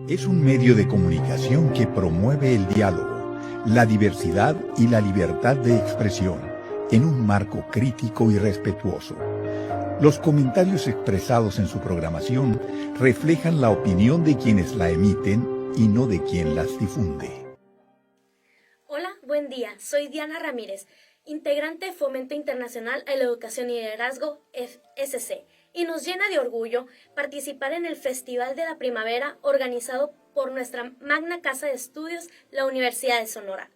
Es un medio de comunicación que promueve el diálogo, la diversidad y la libertad de expresión en un marco crítico y respetuoso. Los comentarios expresados en su programación reflejan la opinión de quienes la emiten y no de quien las difunde. Hola, buen día. Soy Diana Ramírez, integrante de Fomento Internacional a la Educación y Liderazgo, FSC, y nos llena de orgullo participar en el Festival de la Primavera organizado por nuestra magna casa de estudios, la Universidad de Sonora.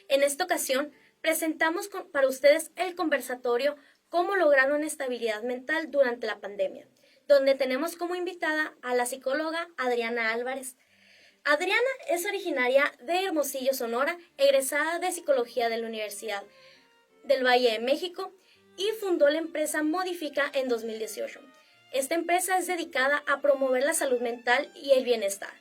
En esta ocasión, presentamos para ustedes el conversatorio Cómo lograr una estabilidad mental durante la pandemia, donde tenemos como invitada a la psicóloga Adriana Álvarez. Adriana es originaria de Hermosillo, Sonora, egresada de Psicología de la Universidad del Valle de México y fundó la empresa Modifica en 2018. Esta empresa es dedicada a promover la salud mental y el bienestar.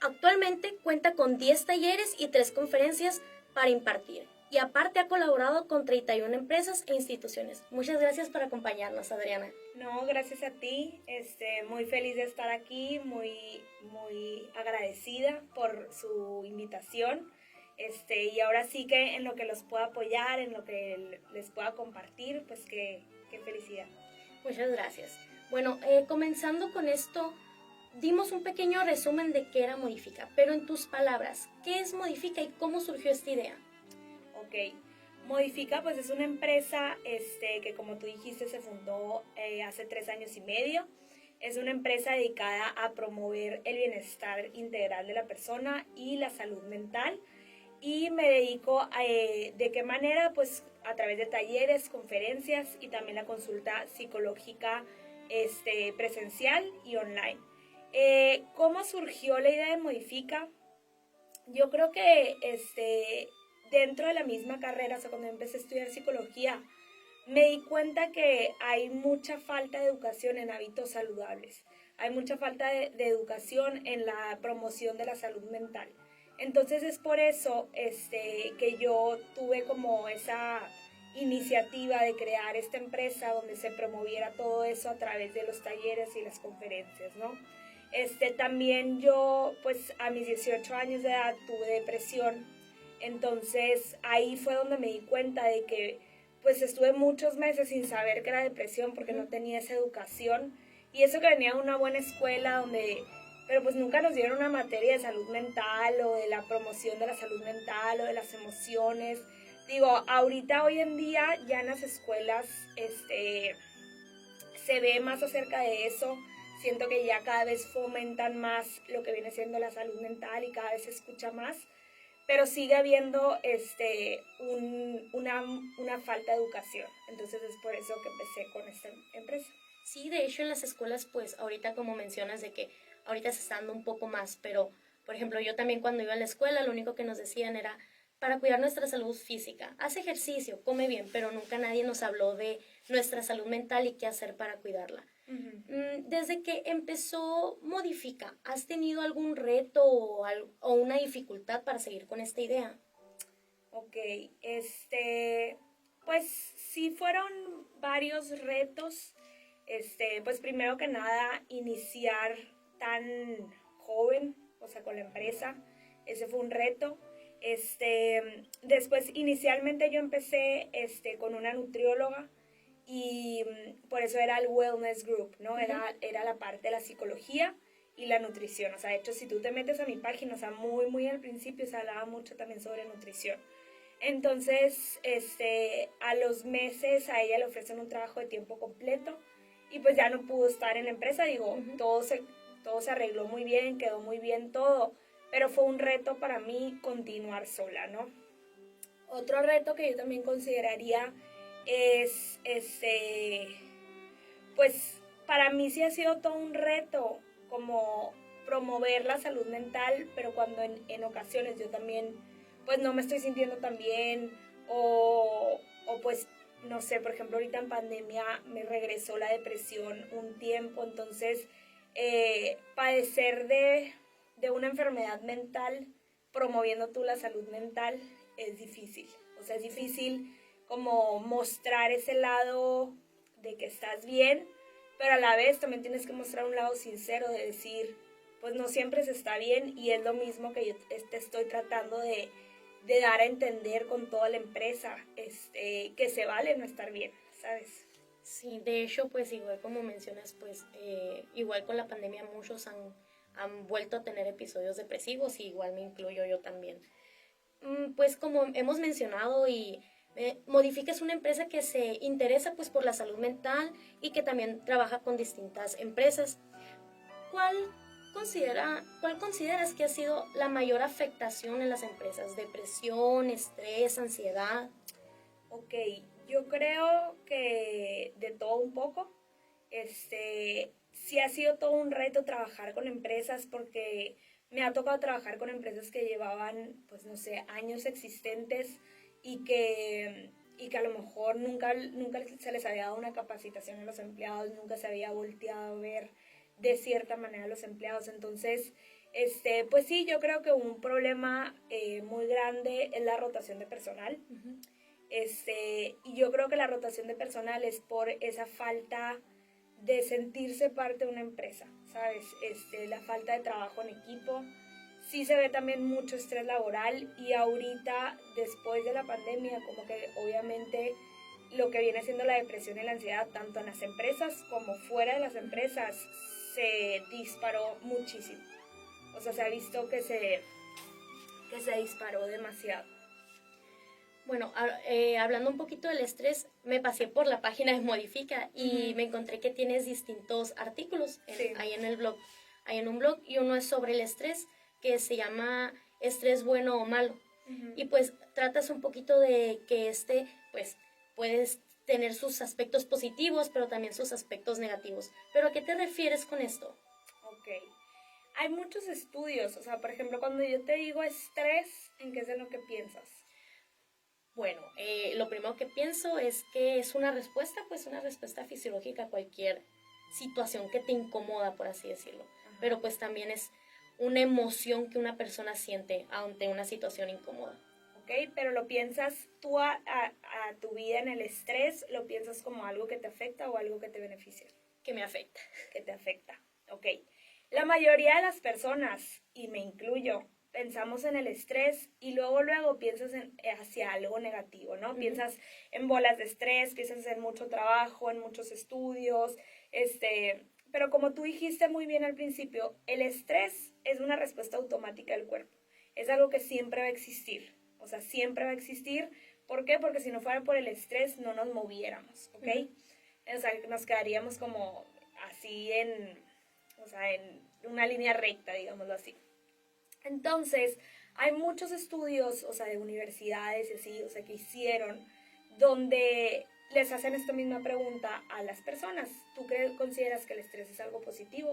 Actualmente cuenta con 10 talleres y 3 conferencias para impartir. Y aparte ha colaborado con 31 empresas e instituciones. Muchas gracias por acompañarnos, Adriana. No, gracias a ti. Muy feliz de estar aquí, muy agradecida por su invitación. Y ahora sí que en lo que los pueda apoyar, en lo que les pueda compartir, pues qué felicidad. Muchas gracias. Bueno, comenzando con esto, dimos un pequeño resumen de qué era Modifica, pero en tus palabras, ¿qué es Modifica y cómo surgió esta idea? Ok, Modifica pues es una empresa que como tú dijiste se fundó hace 3 años y medio. Es una empresa dedicada a promover el bienestar integral de la persona y la salud mental. Y me dedico ¿de qué manera? Pues a través de talleres, conferencias y también la consulta psicológica presencial y online. ¿Cómo surgió la idea de Modifica? Yo creo que dentro de la misma carrera, o sea, cuando empecé a estudiar psicología, me di cuenta que hay mucha falta de educación en hábitos saludables. Hay mucha falta de educación en la promoción de la salud mental. Entonces es por eso que yo tuve como esa iniciativa de crear esta empresa donde se promoviera todo eso a través de los talleres y las conferencias, ¿no? También yo, pues a mis 18 años de edad tuve depresión. Entonces ahí fue donde me di cuenta de que pues estuve muchos meses sin saber qué era depresión porque no tenía esa educación. Y eso que venía de una buena escuela pero pues nunca nos dieron una materia de salud mental o de la promoción de la salud mental o de las emociones. Digo, ahorita hoy en día ya en las escuelas se ve más acerca de eso. Siento que ya cada vez fomentan más lo que viene siendo la salud mental y cada vez se escucha más. Pero sigue habiendo una falta de educación. Entonces es por eso que empecé con esta empresa. Sí, de hecho en las escuelas, pues ahorita como mencionas de que ahorita se está dando un poco más, pero por ejemplo yo también cuando iba a la escuela lo único que nos decían era para cuidar nuestra salud física, haz ejercicio, come bien, pero nunca nadie nos habló de nuestra salud mental y qué hacer para cuidarla. Desde que empezó Modifica, ¿has tenido algún reto o una dificultad para seguir con esta idea? Ok, pues sí fueron varios retos. Pues primero que nada, iniciar tan joven, o sea, con la empresa, ese fue un reto. Después, inicialmente yo empecé con una nutrióloga y por eso era el Wellness Group, ¿no? Era la parte de la psicología y la nutrición. O sea, de hecho, si tú te metes a mi página, o sea, muy al principio se hablaba mucho también sobre nutrición. Entonces, a los meses a ella le ofrecen un trabajo de tiempo completo y pues ya no pudo estar en la empresa. Digo, todo se arregló muy bien, quedó muy bien todo, pero fue un reto para mí continuar sola, ¿no? Otro reto que yo también consideraría es, pues para mí sí ha sido todo un reto como promover la salud mental, pero cuando en ocasiones yo también pues no me estoy sintiendo tan bien o pues no sé, por ejemplo ahorita en pandemia me regresó la depresión un tiempo, entonces padecer de una enfermedad mental promoviendo tú la salud mental es difícil, o sea es difícil como mostrar ese lado de que estás bien, pero a la vez también tienes que mostrar un lado sincero de decir, pues no siempre se está bien y es lo mismo que yo te estoy tratando de dar a entender con toda la empresa, que se vale no estar bien, ¿sabes? Sí, de hecho, pues igual como mencionas, pues igual con la pandemia muchos han vuelto a tener episodios depresivos y igual me incluyo yo también. Pues como hemos mencionado y Modifica es una empresa que se interesa pues por la salud mental y que también trabaja con distintas empresas. ¿Cuál cuál consideras que ha sido la mayor afectación en las empresas? ¿Depresión, estrés, ansiedad? Ok, yo creo que de todo un poco. Sí ha sido todo un reto trabajar con empresas porque me ha tocado trabajar con empresas que llevaban, pues no sé, años existentes y que a lo mejor nunca se les había dado una capacitación a los empleados, nunca se había volteado a ver de cierta manera a los empleados. Entonces, pues sí, yo creo que un problema muy grande es la rotación de personal. Uh-huh. Y yo creo que la rotación de personal es por esa falta de sentirse parte de una empresa, ¿sabes? La falta de trabajo en equipo. Sí se ve también mucho estrés laboral y ahorita, después de la pandemia, como que obviamente lo que viene siendo la depresión y la ansiedad, tanto en las empresas como fuera de las empresas, se disparó muchísimo. O sea, se ha visto que se disparó demasiado. Bueno, hablando un poquito del estrés, me pasé por la página de Modifica y me encontré que tienes distintos artículos ahí en el blog. Hay en un blog y uno es sobre el estrés, que se llama Estrés bueno o malo. Y pues tratas un poquito de que pues puedes tener sus aspectos positivos, pero también sus aspectos negativos. ¿Pero a qué te refieres con esto? Ok. Hay muchos estudios, o sea, por ejemplo, cuando yo te digo estrés, ¿en qué es en lo que piensas? Bueno, lo primero que pienso es que es una respuesta fisiológica a cualquier situación que te incomoda, por así decirlo. Ajá. Pero pues también es una emoción que una persona siente ante una situación incómoda. Ok, pero ¿lo piensas tú a tu vida en el estrés? ¿Lo piensas como algo que te afecta o algo que te beneficia? Que me afecta. Que te afecta, ok. La mayoría de las personas, y me incluyo, pensamos en el estrés y luego piensas hacia algo negativo, ¿no? Uh-huh. Piensas en bolas de estrés, piensas en mucho trabajo, en muchos estudios, pero como tú dijiste muy bien al principio, el estrés es una respuesta automática del cuerpo. Es algo que siempre va a existir, o sea, siempre va a existir. ¿Por qué? Porque si no fuera por el estrés no nos moviéramos, ¿ok? Uh-huh. O sea, nos quedaríamos como así en una línea recta, digámoslo así. Entonces, hay muchos estudios, o sea, de universidades y así, o sea, que hicieron, donde les hacen esta misma pregunta a las personas. ¿Tú consideras que el estrés es algo positivo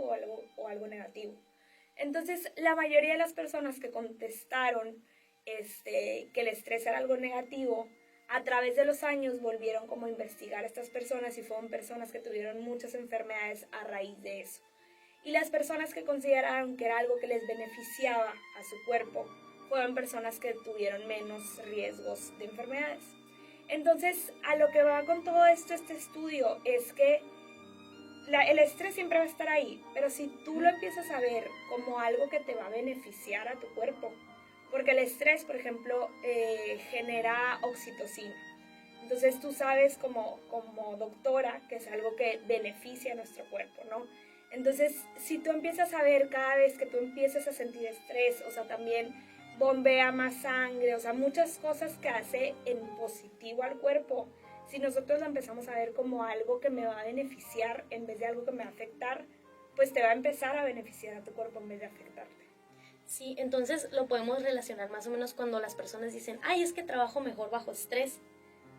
o algo negativo? Entonces, la mayoría de las personas que contestaron que el estrés era algo negativo, a través de los años volvieron como a investigar a estas personas y fueron personas que tuvieron muchas enfermedades a raíz de eso. Y las personas que consideraron que era algo que les beneficiaba a su cuerpo fueron personas que tuvieron menos riesgos de enfermedades. Entonces, a lo que va con todo esto, este estudio, es que el estrés siempre va a estar ahí, pero si tú lo empiezas a ver como algo que te va a beneficiar a tu cuerpo, porque el estrés, por ejemplo, genera oxitocina. Entonces tú sabes como doctora que es algo que beneficia a nuestro cuerpo, ¿no? Entonces, si tú empiezas a ver cada vez que tú empiezas a sentir estrés, o sea, también bombea más sangre, o sea, muchas cosas que hace en positivo al cuerpo, si nosotros lo empezamos a ver como algo que me va a beneficiar en vez de algo que me va a afectar, pues te va a empezar a beneficiar a tu cuerpo en vez de afectarte. Sí, entonces lo podemos relacionar más o menos cuando las personas dicen, ay, es que trabajo mejor bajo estrés,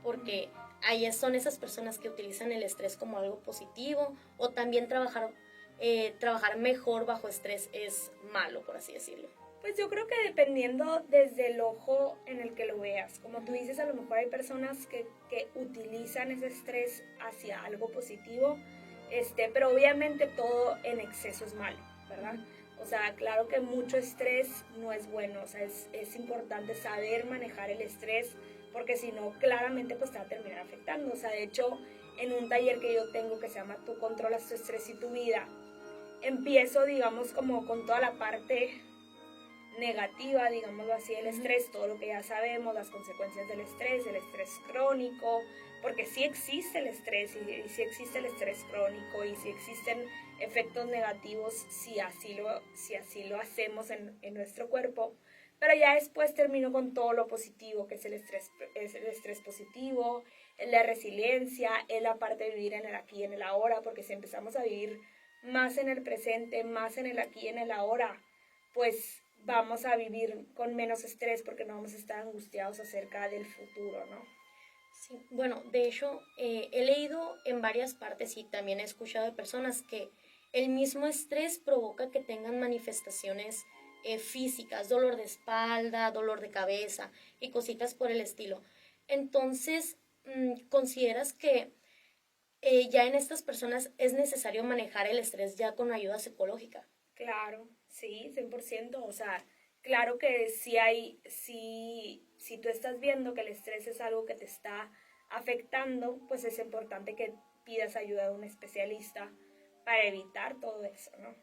porque ahí son esas personas que utilizan el estrés como algo positivo, o también trabajar mejor bajo estrés es malo, por así decirlo. Pues yo creo que dependiendo desde el ojo en el que lo veas. Como tú dices, a lo mejor hay personas que utilizan ese estrés hacia algo positivo, pero obviamente todo en exceso es malo, ¿verdad? O sea, claro que mucho estrés no es bueno, o sea, es importante saber manejar el estrés, porque si no, claramente pues te va a terminar afectando. O sea, de hecho, en un taller que yo tengo que se llama Tú controlas tu estrés y tu vida, empiezo, digamos, como con toda la parte negativa, digámoslo así, el estrés, todo lo que ya sabemos, las consecuencias del estrés, el estrés crónico, porque sí existe el estrés y sí existe el estrés crónico y sí existen efectos negativos si así lo hacemos en nuestro cuerpo. Pero ya después termino con todo lo positivo, que es el estrés positivo, es la resiliencia, es la parte de vivir en el aquí y en el ahora, porque si empezamos a vivir más en el presente, más en el aquí y en el ahora, pues vamos a vivir con menos estrés porque no vamos a estar angustiados acerca del futuro, ¿no? Sí, bueno, de hecho, he leído en varias partes y también he escuchado de personas que el mismo estrés provoca que tengan manifestaciones físicas, dolor de espalda, dolor de cabeza y cositas por el estilo. Entonces, ¿consideras que ya en estas personas es necesario manejar el estrés ya con ayuda psicológica? Claro, sí, 100%. O sea, claro que si tú estás viendo que el estrés es algo que te está afectando, pues es importante que pidas ayuda de un especialista para evitar todo eso, ¿no?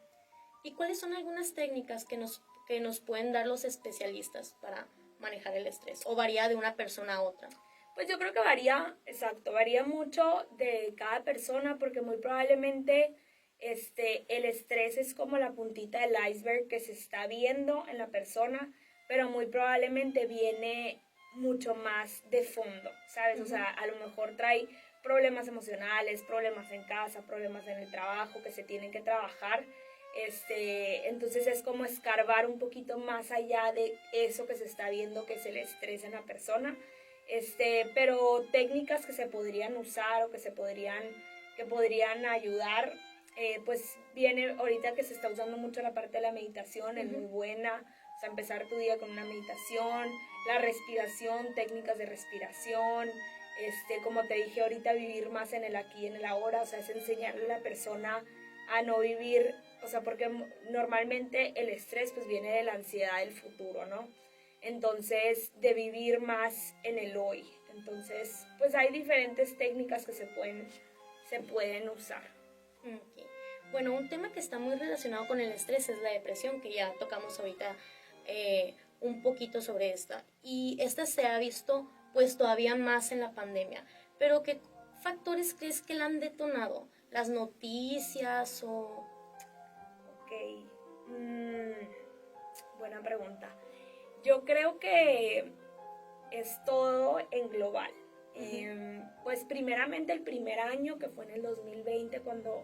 ¿Y cuáles son algunas técnicas que nos pueden dar los especialistas para manejar el estrés? ¿O varía de una persona a otra? Pues yo creo que varía, exacto, varía mucho de cada persona porque muy probablemente el estrés es como la puntita del iceberg que se está viendo en la persona, pero muy probablemente viene mucho más de fondo, ¿sabes? O sea, a lo mejor trae problemas emocionales, problemas en casa, problemas en el trabajo que se tienen que trabajar. Entonces es como escarbar un poquito más allá de eso que se está viendo que es el estrés en la persona. Pero técnicas que se podrían usar o que podrían ayudar, pues viene ahorita que se está usando mucho la parte de la meditación, es muy buena. O sea, empezar tu día con una meditación, la respiración, técnicas de respiración, como te dije ahorita, vivir más en el aquí y en el ahora, o sea, es enseñarle a la persona a no vivir, o sea, porque normalmente el estrés pues viene de la ansiedad del futuro, ¿no? Entonces, de vivir más en el hoy. Entonces, pues hay diferentes técnicas que se pueden usar. Okay. Bueno, un tema que está muy relacionado con el estrés es la depresión, que ya tocamos ahorita un poquito sobre esta. Y esta se ha visto pues todavía más en la pandemia. Pero ¿qué factores crees que la han detonado? ¿Las noticias o...? Ok, buena pregunta. Yo creo que es todo en global. Pues primeramente el primer año, que fue en el 2020, cuando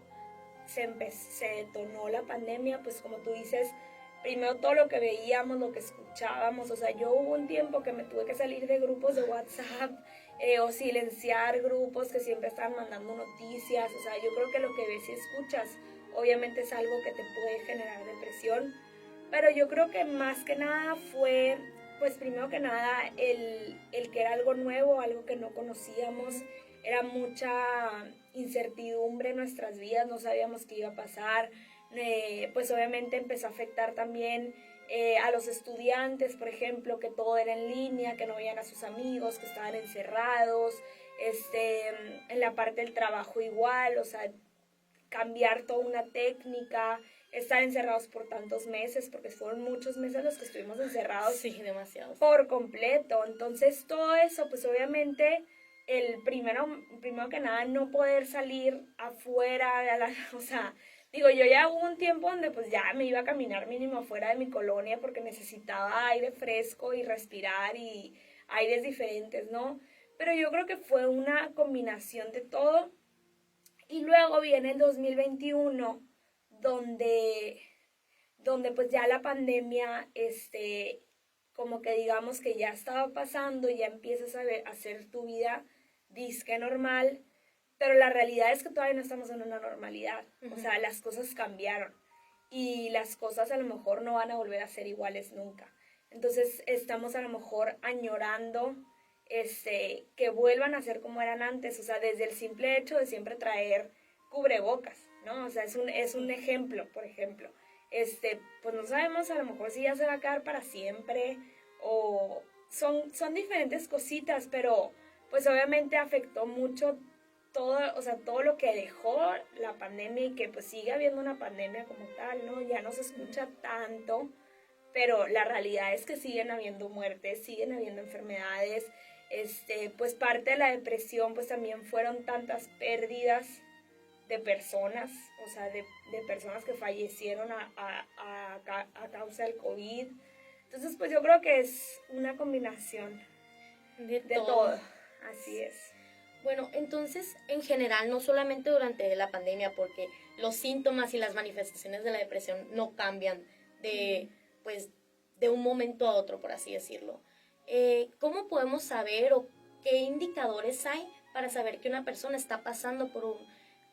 se detonó la pandemia, pues como tú dices, primero todo lo que veíamos, lo que escuchábamos, o sea, yo hubo un tiempo que me tuve que salir de grupos de WhatsApp o silenciar grupos que siempre estaban mandando noticias, o sea, yo creo que lo que ves y escuchas obviamente es algo que te puede generar depresión, pero yo creo que más que nada fue, pues primero que nada, el que era algo nuevo, algo que no conocíamos, era mucha incertidumbre en nuestras vidas, no sabíamos qué iba a pasar, pues obviamente empezó a afectar también a los estudiantes, por ejemplo, que todo era en línea, que no veían a sus amigos, que estaban encerrados, en la parte del trabajo igual, o sea, cambiar toda una técnica, estar encerrados por tantos meses, porque fueron muchos meses los que estuvimos encerrados. Sí, demasiados. Por completo. Entonces, todo eso, pues obviamente, primero que nada, no poder salir afuera, o sea, digo, yo ya hubo un tiempo donde pues ya me iba a caminar mínimo afuera de mi colonia porque necesitaba aire fresco y respirar y aires diferentes, ¿no? Pero yo creo que fue una combinación de todo. Y luego viene el 2021, donde pues ya la pandemia, como que digamos que ya estaba pasando, ya empiezas a hacer tu vida disque normal, pero la realidad es que todavía no estamos en una normalidad. O sea, las cosas cambiaron y las cosas a lo mejor no van a volver a ser iguales nunca. Entonces estamos a lo mejor añorando que vuelvan a ser como eran antes, o sea, desde el simple hecho de siempre traer cubrebocas, ¿no? O sea, es un ejemplo, por ejemplo. Pues no sabemos a lo mejor si ya se va a quedar para siempre o son diferentes cositas, pero pues obviamente afectó mucho todo, o sea, todo lo que dejó la pandemia y que pues sigue habiendo una pandemia como tal, ¿no? Ya no se escucha tanto, pero la realidad es que siguen habiendo muertes, siguen habiendo enfermedades, pues parte de la depresión pues también fueron tantas pérdidas de personas, o sea, de personas que fallecieron a causa del COVID. Entonces, pues yo creo que es una combinación De de todo. todo, así es. Bueno, entonces, en general, no solamente durante la pandemia, porque los síntomas y las manifestaciones de la depresión no cambian pues, de un momento a otro, por así decirlo. ¿Cómo podemos saber o qué indicadores hay para saber que una persona está pasando por un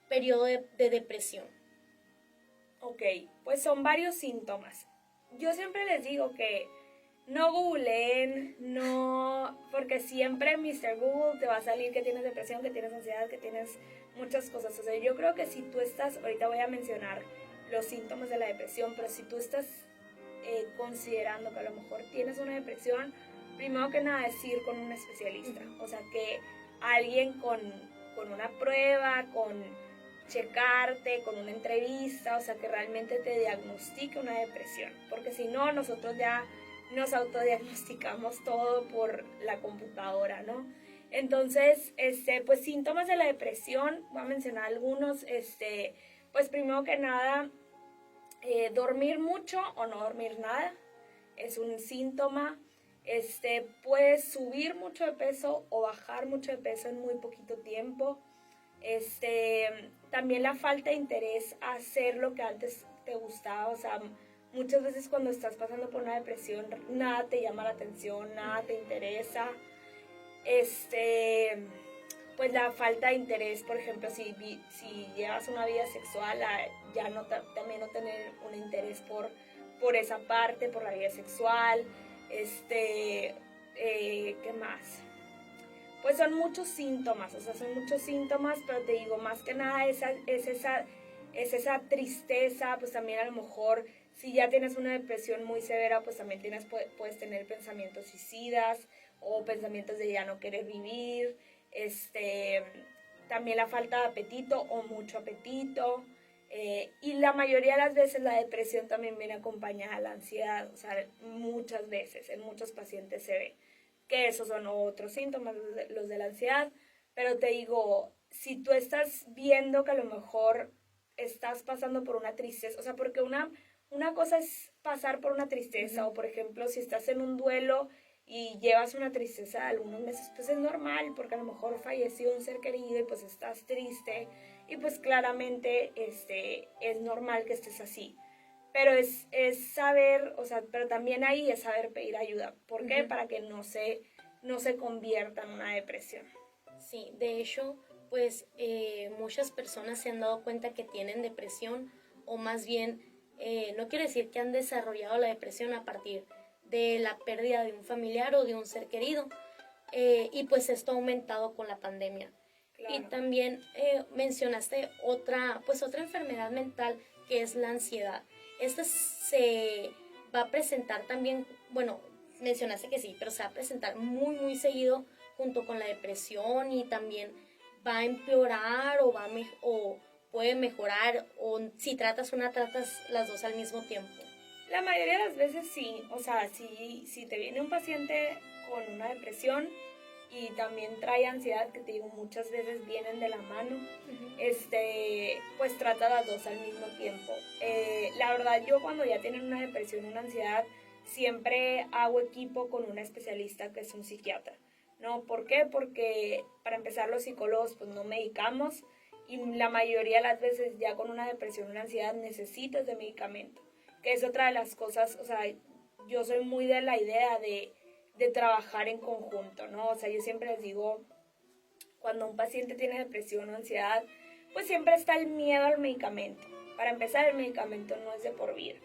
periodo de depresión? Ok, pues son varios síntomas. Yo siempre les digo que no googleen, no, porque siempre Mr. Google te va a salir que tienes depresión, que tienes ansiedad, que tienes muchas cosas. O sea, yo creo que si tú estás, ahorita voy a mencionar los síntomas de la depresión, pero si tú estás considerando que a lo mejor tienes una depresión, primero que nada es ir con un especialista. O sea, que alguien con una prueba, con checarte, con una entrevista, o sea, que realmente te diagnostique una depresión. Porque si no, nosotros ya nos autodiagnosticamos todo por la computadora, ¿no? Entonces, pues síntomas de la depresión, voy a mencionar algunos, pues primero que nada, dormir mucho o no dormir nada es un síntoma. Puedes subir mucho de peso o bajar mucho de peso en muy poquito tiempo. También la falta de interés a hacer lo que antes te gustaba, o sea, muchas veces cuando estás pasando por una depresión, nada te llama la atención, nada te interesa. Pues la falta de interés, por ejemplo, si llevas una vida sexual, ya no también no tener un interés por esa parte, por la vida sexual. ¿Qué más? Pues son muchos síntomas, o sea, son muchos síntomas, pero te digo, más que nada es esa tristeza, pues también a lo mejor si ya tienes una depresión muy severa, pues también puedes tener pensamientos suicidas o pensamientos de ya no querer vivir, también la falta de apetito o mucho apetito, y la mayoría de las veces la depresión también viene acompañada de la ansiedad, o sea, muchas veces, en muchos pacientes se ve que esos son otros síntomas, los de la ansiedad, pero te digo, si tú estás viendo que a lo mejor estás pasando por una tristeza, o sea, porque una cosa es pasar por una tristeza, o por ejemplo, si estás en un duelo y llevas una tristeza de algunos meses, pues es normal, porque a lo mejor falleció un ser querido y pues estás triste, y pues claramente es normal que estés así. Pero es saber, o sea, pero también ahí es saber pedir ayuda. ¿Por qué? Para que no se convierta en una depresión. Sí, de hecho, pues muchas personas se han dado cuenta que tienen depresión, o más bien, no quiere decir que han desarrollado la depresión a partir de la pérdida de un familiar o de un ser querido, y pues esto ha aumentado con la pandemia. Claro. Y también mencionaste otra enfermedad mental, que es la ansiedad. Esta se va a presentar también, bueno, mencionaste que sí, pero se va a presentar muy, muy seguido junto con la depresión, y también va a empeorar o puede mejorar, o si tratas las dos al mismo tiempo. La mayoría de las veces sí, o sea, si te viene un paciente con una depresión y también trae ansiedad, que te digo, muchas veces vienen de la mano, pues trata las dos al mismo tiempo. La verdad, yo cuando ya tienen una depresión, una ansiedad, siempre hago equipo con una especialista que es un psiquiatra, ¿no? ¿Por qué? Porque para empezar, los psicólogos pues no medicamos, y la mayoría de las veces ya con una depresión, una ansiedad, necesitas de medicamento, que es otra de las cosas. O sea, yo soy muy de la idea de trabajar en conjunto, ¿no? O sea, yo siempre les digo, cuando un paciente tiene depresión o ansiedad, pues siempre está el miedo al medicamento. Para empezar, el medicamento no es de por vida.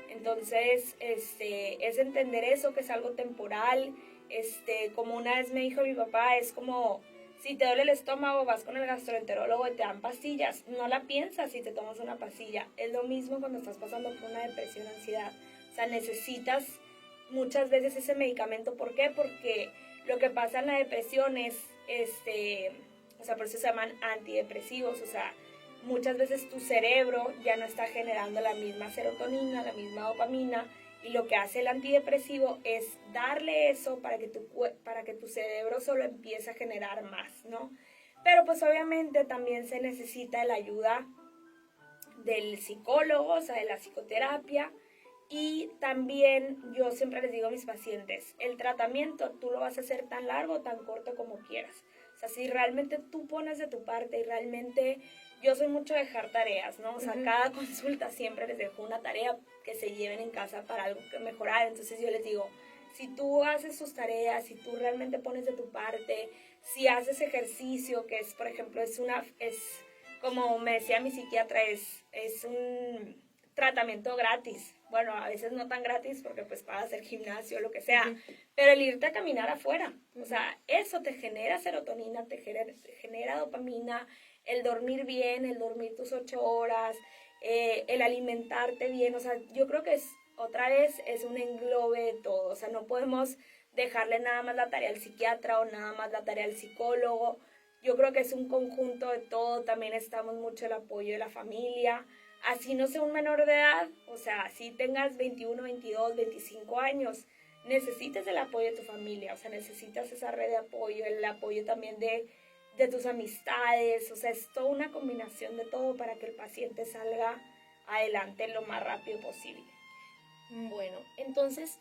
Entonces, es entender eso, que es algo temporal. Como una vez me dijo mi papá, es como si te duele el estómago, vas con el gastroenterólogo y te dan pastillas. No la piensas si te tomas una pastilla. Es lo mismo cuando estás pasando por una depresión, ansiedad. O sea, necesitas muchas veces ese medicamento. ¿Por qué? Porque lo que pasa en la depresión es, O sea, por eso se llaman antidepresivos. O sea, muchas veces tu cerebro ya no está generando la misma serotonina, la misma dopamina, y lo que hace el antidepresivo es darle eso para que tu cerebro solo empiece a generar más, ¿no? Pero pues obviamente también se necesita la ayuda del psicólogo, o sea, de la psicoterapia. Y también yo siempre les digo a mis pacientes, el tratamiento tú lo vas a hacer tan largo o tan corto como quieras. O sea, si realmente tú pones de tu parte y realmente yo soy mucho de dejar tareas, ¿no? O sea, cada consulta siempre les dejo una tarea que se lleven en casa para algo que mejorar. Entonces yo les digo, si tú haces tus tareas, si tú realmente pones de tu parte, si haces ejercicio, que es, por ejemplo, es como me decía mi psiquiatra, es un tratamiento gratis. Bueno, a veces no tan gratis porque pues pagas el gimnasio o lo que sea, pero el irte a caminar afuera, o sea, eso te genera serotonina, te genera dopamina, el dormir bien, el dormir tus 8 horas, el alimentarte bien. O sea, yo creo que otra vez es un englobe de todo. O sea, no podemos dejarle nada más la tarea al psiquiatra o nada más la tarea al psicólogo. Yo creo que es un conjunto de todo. También necesitamos mucho el apoyo de la familia. Así no sea un menor de edad, o sea, si tengas 21, 22, 25 años, necesitas el apoyo de tu familia, o sea, necesitas esa red de apoyo, el apoyo también de tus amistades. O sea, es toda una combinación de todo para que el paciente salga adelante lo más rápido posible. Bueno, entonces,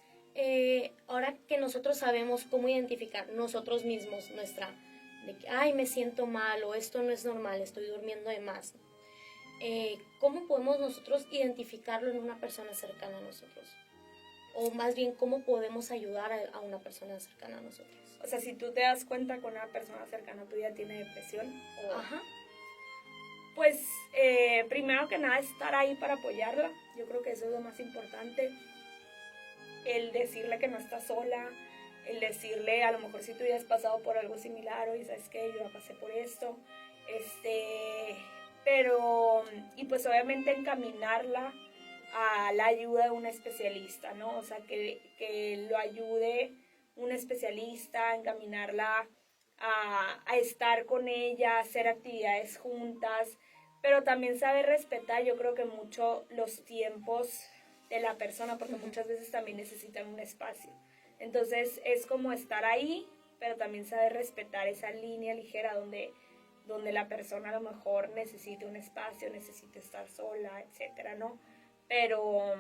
ahora que nosotros sabemos cómo identificar nosotros mismos de que, ay, me siento mal o esto no es normal, estoy durmiendo de más, ¿cómo podemos nosotros identificarlo en una persona cercana a nosotros? O más bien, ¿cómo podemos ayudar a una persona cercana a nosotros? O sea, si tú te das cuenta que una persona cercana a tu vida tiene depresión, Ajá. Pues primero que nada estar ahí para apoyarla. Yo creo que eso es lo más importante. El decirle que no está sola, el decirle, a lo mejor si tú ya has pasado por algo similar, oye, ¿sabes qué? Yo ya pasé por esto. Y pues obviamente encaminarla a la ayuda de un especialista, ¿no? O sea, que lo ayude un especialista, encaminarla a estar con ella, hacer actividades juntas, pero también saber respetar, yo creo que mucho los tiempos de la persona, porque muchas veces también necesitan un espacio. Entonces es como estar ahí, pero también saber respetar esa línea ligera donde la persona a lo mejor necesite un espacio, necesite estar sola, etcétera, ¿no? Pero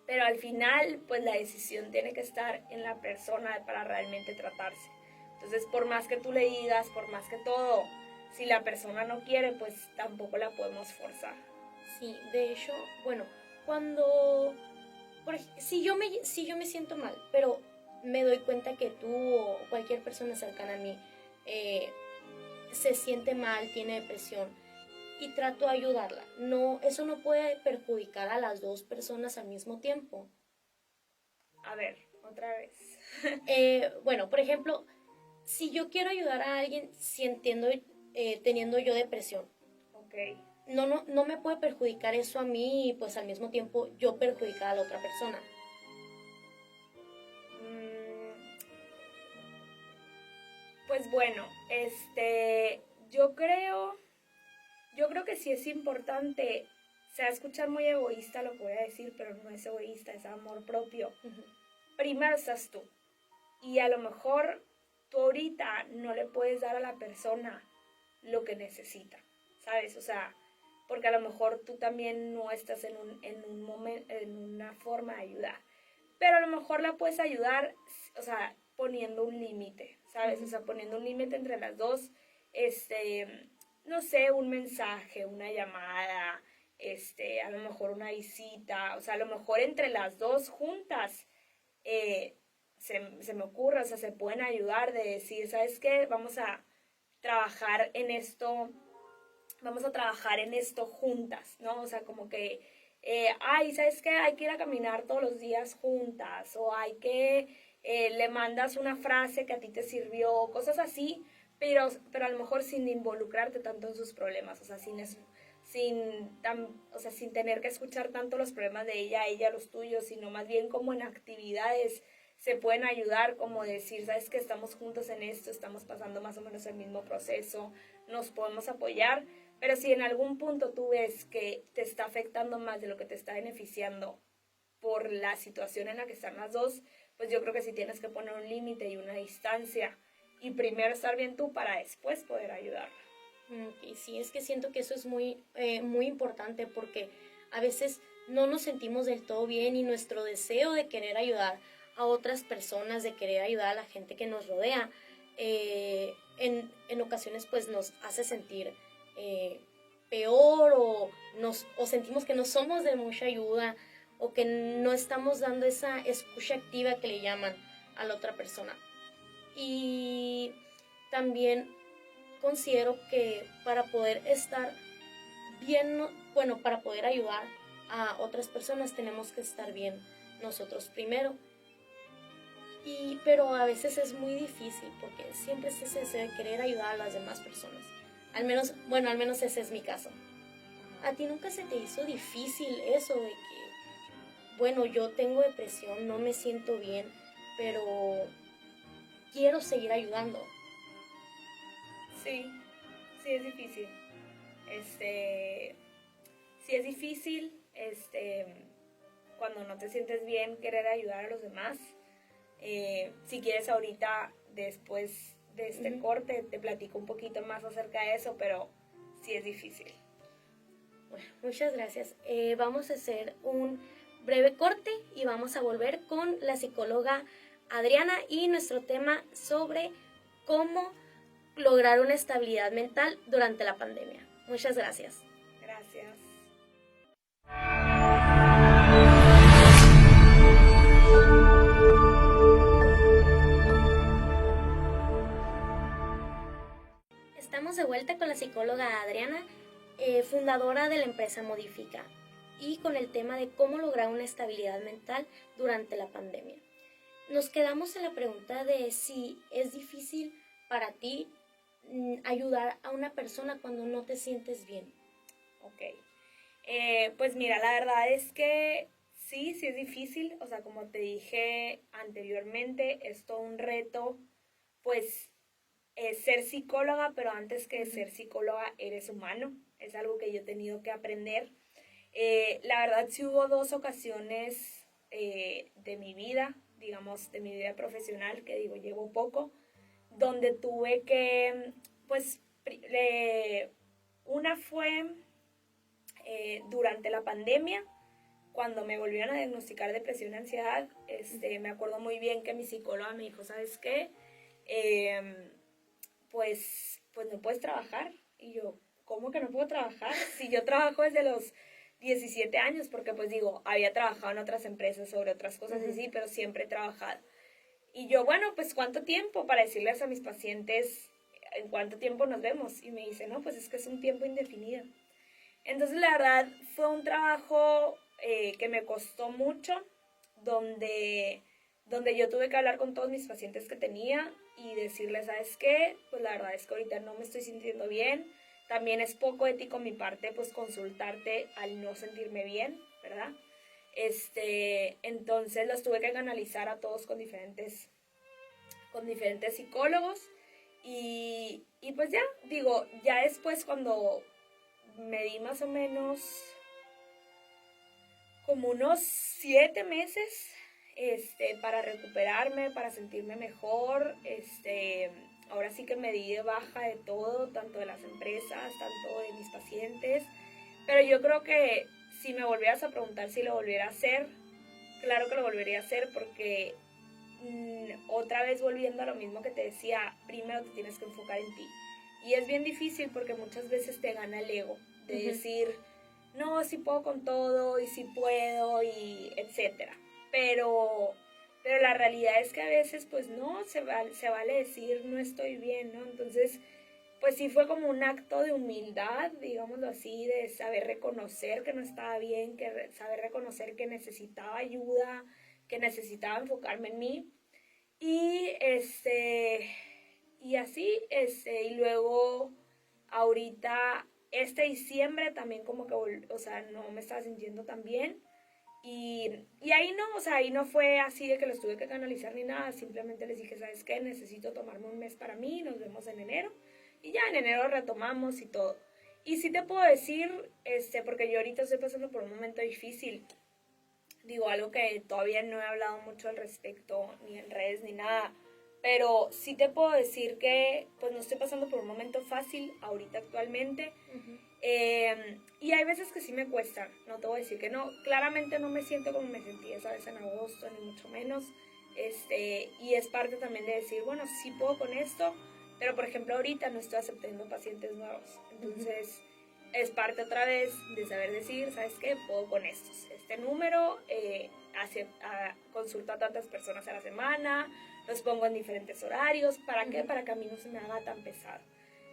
al final, pues la decisión tiene que estar en la persona para realmente tratarse. Entonces, por más que tú le digas, por más que todo, si la persona no quiere, pues tampoco la podemos forzar. Sí, de hecho, bueno, si yo me siento mal, pero me doy cuenta que tú o cualquier persona cercana a mí se siente mal, tiene depresión, y trato de ayudarla. No, eso no puede perjudicar a las dos personas al mismo tiempo. A ver, otra vez. Bueno, por ejemplo, si yo quiero ayudar a alguien teniendo yo depresión, Okay. no me puede perjudicar eso a mí y pues al mismo tiempo yo perjudicar a la otra persona. Pues bueno, yo creo que sí es importante. Se va a escuchar muy egoísta lo que voy a decir, pero no es egoísta, es amor propio. Uh-huh. Primero estás tú. Y a lo mejor tú ahorita no le puedes dar a la persona lo que necesita, ¿sabes? O sea, porque a lo mejor tú también no estás en un momento, en una forma de ayudar. Pero a lo mejor la puedes ayudar, o sea, poniendo un límite, ¿sabes? O sea, poniendo un límite entre las dos, no sé, un mensaje, una llamada, a lo mejor una visita, o sea, a lo mejor entre las dos juntas, se me ocurre, o sea, se pueden ayudar de decir, ¿sabes qué? Vamos a trabajar en esto juntas, ¿no? O sea, como que, ¿sabes qué? Hay que ir a caminar todos los días juntas, o le mandas una frase que a ti te sirvió, cosas así, pero a lo mejor sin involucrarte tanto en sus problemas, o sea, sin tener que escuchar tanto los problemas de ella los tuyos, sino más bien como en actividades se pueden ayudar, como decir, sabes que estamos juntos en esto, estamos pasando más o menos el mismo proceso, nos podemos apoyar, pero si en algún punto tú ves que te está afectando más de lo que te está beneficiando por la situación en la que están las dos, pues yo creo que sí tienes que poner un límite y una distancia y primero estar bien tú para después poder ayudarla. Okay, sí, es que siento que eso es muy importante porque a veces no nos sentimos del todo bien y nuestro deseo de querer ayudar a otras personas, de querer ayudar a la gente que nos rodea, en ocasiones pues nos hace sentir peor o sentimos que no somos de mucha ayuda o que no estamos dando esa escucha activa que le llaman a la otra persona. Y también considero que para poder estar bien, bueno, para poder ayudar a otras personas tenemos que estar bien nosotros primero. Pero a veces es muy difícil porque siempre es ese deseo de querer ayudar a las demás personas. Al menos ese es mi caso. ¿A ti nunca se te hizo difícil eso de que, bueno, yo tengo depresión, no me siento bien, pero quiero seguir ayudando? Sí, sí es difícil. Sí es difícil, cuando no te sientes bien, querer ayudar a los demás. Si quieres ahorita, después de este corte, te platico un poquito más acerca de eso, pero sí es difícil. Bueno, muchas gracias. Vamos a hacer un breve corte y vamos a volver con la psicóloga Adriana y nuestro tema sobre cómo lograr una estabilidad mental durante la pandemia. Muchas gracias. Gracias. Estamos de vuelta con la psicóloga Adriana, fundadora de la empresa Modifica, y con el tema de cómo lograr una estabilidad mental durante la pandemia. Nos quedamos en la pregunta de si es difícil para ti ayudar a una persona cuando no te sientes bien. Ok. Pues mira, la verdad es que sí es difícil. O sea, como te dije anteriormente, es todo un reto, pues, ser psicóloga, pero antes que ser psicóloga, eres humano. Es algo que yo he tenido que aprender. La verdad, sí hubo 2 ocasiones de mi vida, digamos, de mi vida profesional, que digo, llevo poco, donde tuve que, pues, una fue durante la pandemia, cuando me volvieron a diagnosticar depresión y ansiedad. Me acuerdo muy bien que mi psicóloga me dijo, ¿sabes qué? Pues no puedes trabajar. Y yo, ¿cómo que no puedo trabajar? Si yo trabajo desde los 17 años, porque pues digo, había trabajado en otras empresas sobre otras cosas y sí, pero siempre he trabajado. Y yo, bueno, pues ¿cuánto tiempo? Para decirles a mis pacientes en cuánto tiempo nos vemos. Y me dice, no, pues es que es un tiempo indefinido. Entonces, la verdad, fue un trabajo que me costó mucho, donde yo tuve que hablar con todos mis pacientes que tenía y decirles, ¿sabes qué? Pues la verdad es que ahorita no me estoy sintiendo bien. También es poco ético mi parte, pues, consultarte al no sentirme bien, ¿verdad? Entonces los tuve que canalizar a todos con diferentes psicólogos y pues ya, digo, ya después cuando me di más o menos como unos 7 meses para recuperarme, para sentirme mejor. Ahora sí que me di de baja de todo, tanto de las empresas, tanto de mis pacientes. Pero yo creo que si me volvieras a preguntar si lo volviera a hacer, claro que lo volvería a hacer, porque otra vez volviendo a lo mismo que te decía, primero te tienes que enfocar en ti. Y es bien difícil porque muchas veces te gana el ego de decir, no, sí puedo con todo y sí puedo y etcétera. Pero la realidad es que a veces pues no, se vale decir no estoy bien, ¿no? Entonces pues sí fue como un acto de humildad, digámoslo así, de saber reconocer que no estaba bien, saber reconocer que necesitaba ayuda, que necesitaba enfocarme en mí. Y y así, y luego ahorita, diciembre también como que, o sea, no me estaba sintiendo tan bien. Y ahí no, o sea, ahí no fue así de que los tuve que canalizar ni nada, simplemente les dije, ¿sabes qué? Necesito tomarme un mes para mí, nos vemos en enero. Y ya en enero retomamos y todo. Y sí te puedo decir, porque yo ahorita estoy pasando por un momento difícil, digo, algo que todavía no he hablado mucho al respecto, ni en redes ni nada, pero sí te puedo decir que pues no estoy pasando por un momento fácil ahorita actualmente. Ujú. Y hay veces que sí me cuesta, no te voy a decir que no, claramente no me siento como me sentí esa vez en agosto, ni mucho menos, y es parte también de decir, bueno, sí puedo con esto, pero por ejemplo ahorita no estoy aceptando pacientes nuevos, entonces es parte otra vez de saber decir, ¿sabes qué? Puedo con estos, este número, consulto a tantas personas a la semana, los pongo en diferentes horarios, ¿para qué? Para que a mí no se me haga tan pesado.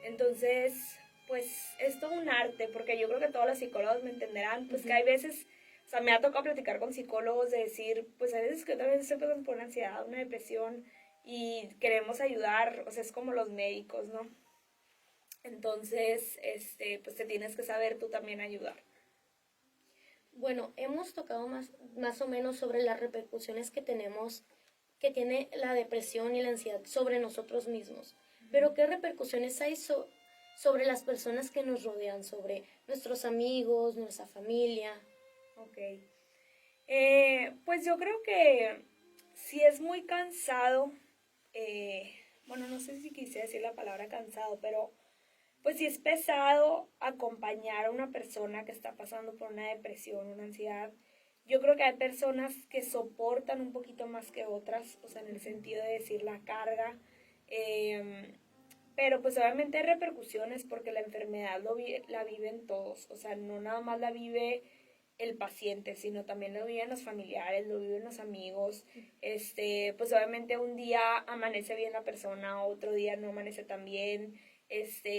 Entonces, pues es todo un arte, porque yo creo que todos los psicólogos me entenderán, pues que hay veces, o sea, me ha tocado platicar con psicólogos de decir, pues hay veces que otra vez estoy pasando por una ansiedad, una depresión, y queremos ayudar, o sea, es como los médicos, ¿no? Entonces, pues te tienes que saber tú también ayudar. Bueno, hemos tocado más o menos sobre las repercusiones que tiene la depresión y la ansiedad sobre nosotros mismos. Pero ¿qué repercusiones hay sobre las personas que nos rodean, sobre nuestros amigos, nuestra familia? Ok. Pues yo creo que si es muy cansado, bueno, no sé si quise decir la palabra cansado, pero pues si es pesado acompañar a una persona que está pasando por una depresión, una ansiedad, yo creo que hay personas que soportan un poquito más que otras, o sea, en el sentido de decir la carga, pero pues obviamente hay repercusiones porque la enfermedad la viven todos, o sea, no nada más la vive el paciente, sino también lo viven los familiares, lo viven los amigos, pues obviamente un día amanece bien la persona, otro día no amanece tan bien,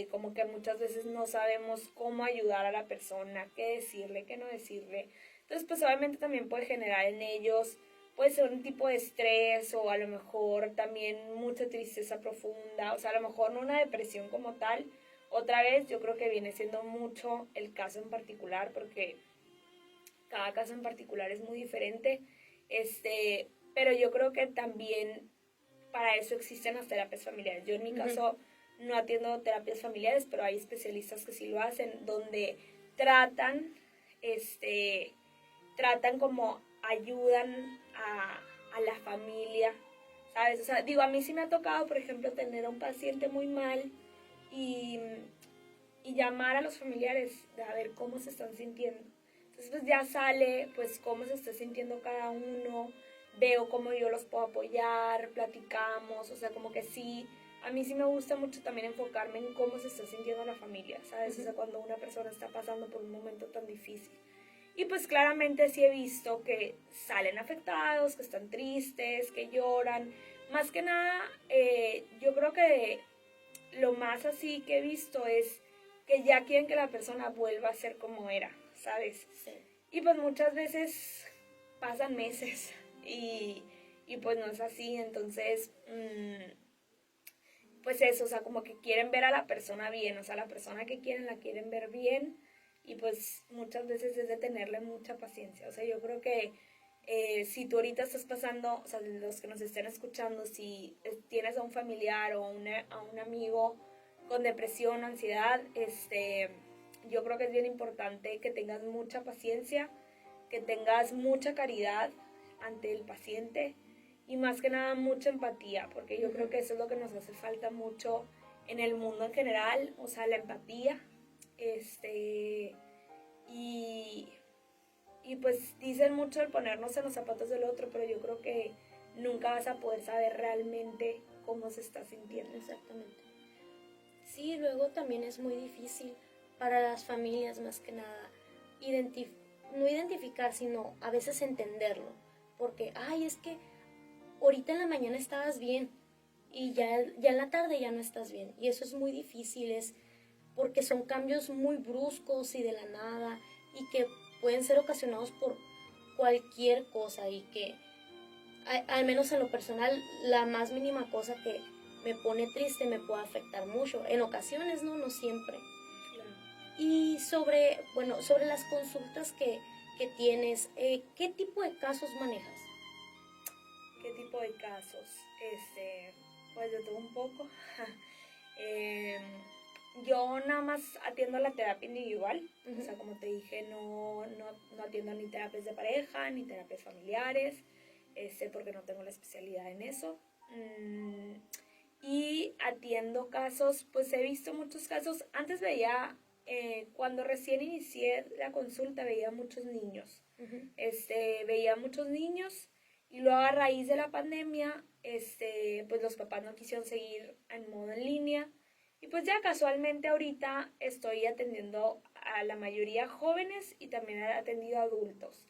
como que muchas veces no sabemos cómo ayudar a la persona, qué decirle, qué no decirle. Entonces, pues obviamente también puede generar en ellos, puede ser un tipo de estrés o a lo mejor también mucha tristeza profunda, o sea, a lo mejor no una depresión como tal. Otra vez, yo creo que viene siendo mucho el caso en particular, porque cada caso en particular es muy diferente, pero yo creo que también para eso existen las terapias familiares. Yo en mi caso no atiendo terapias familiares, pero hay especialistas que sí lo hacen, donde tratan, tratan como ayudan a la familia, ¿sabes? O sea, digo, a mí sí me ha tocado, por ejemplo, tener a un paciente muy mal y, y llamar a los familiares a ver cómo se están sintiendo. Entonces, pues ya sale, pues, cómo se está sintiendo cada uno, veo cómo yo los puedo apoyar, platicamos, o sea, como que sí, a mí sí me gusta mucho también enfocarme en cómo se está sintiendo la familia, ¿sabes? O sea, cuando una persona está pasando por un momento tan difícil. Y pues claramente sí he visto que salen afectados, que están tristes, que lloran. Más que nada, yo creo que lo más así que he visto es que ya quieren que la persona vuelva a ser como era, ¿sabes? Sí. Y pues muchas veces pasan meses y pues no es así, entonces, pues eso, o sea, como que quieren ver a la persona bien, o sea, la persona que quieren la quieren ver bien y pues muchas veces es de tenerle mucha paciencia, o sea, yo creo que si tú ahorita estás pasando, o sea, los que nos estén escuchando, si tienes a un familiar o a un amigo con depresión, ansiedad, yo creo que es bien importante que tengas mucha paciencia, que tengas mucha caridad ante el paciente y más que nada mucha empatía, porque yo creo que eso es lo que nos hace falta mucho en el mundo en general, o sea, la empatía, y pues dicen mucho el ponernos en los zapatos del otro, pero yo creo que nunca vas a poder saber realmente cómo se está sintiendo. Exactamente. Sí, luego también es muy difícil para las familias más que nada no identificar, sino a veces entenderlo. Porque, ay, es que ahorita en la mañana estabas bien y ya en la tarde ya no estás bien. Y eso es muy difícil, es porque son cambios muy bruscos y de la nada y que pueden ser ocasionados por cualquier cosa y que, al menos en lo personal, la más mínima cosa que me pone triste me puede afectar mucho. En ocasiones, no siempre. Claro. Y sobre las consultas que que tienes, ¿qué tipo de casos manejas? ¿Qué tipo de casos? Pues de todo un poco. Em, yo nada más atiendo la terapia individual, o sea, como te dije, no atiendo ni terapias de pareja, ni terapias familiares, porque no tengo la especialidad en eso. Y atiendo casos, pues he visto muchos casos. Antes veía, cuando recién inicié la consulta, veía muchos niños. Veía muchos niños y luego a raíz de la pandemia, pues los papás no quisieron seguir en modo en línea. Y pues ya casualmente ahorita estoy atendiendo a la mayoría jóvenes y también he atendido a adultos.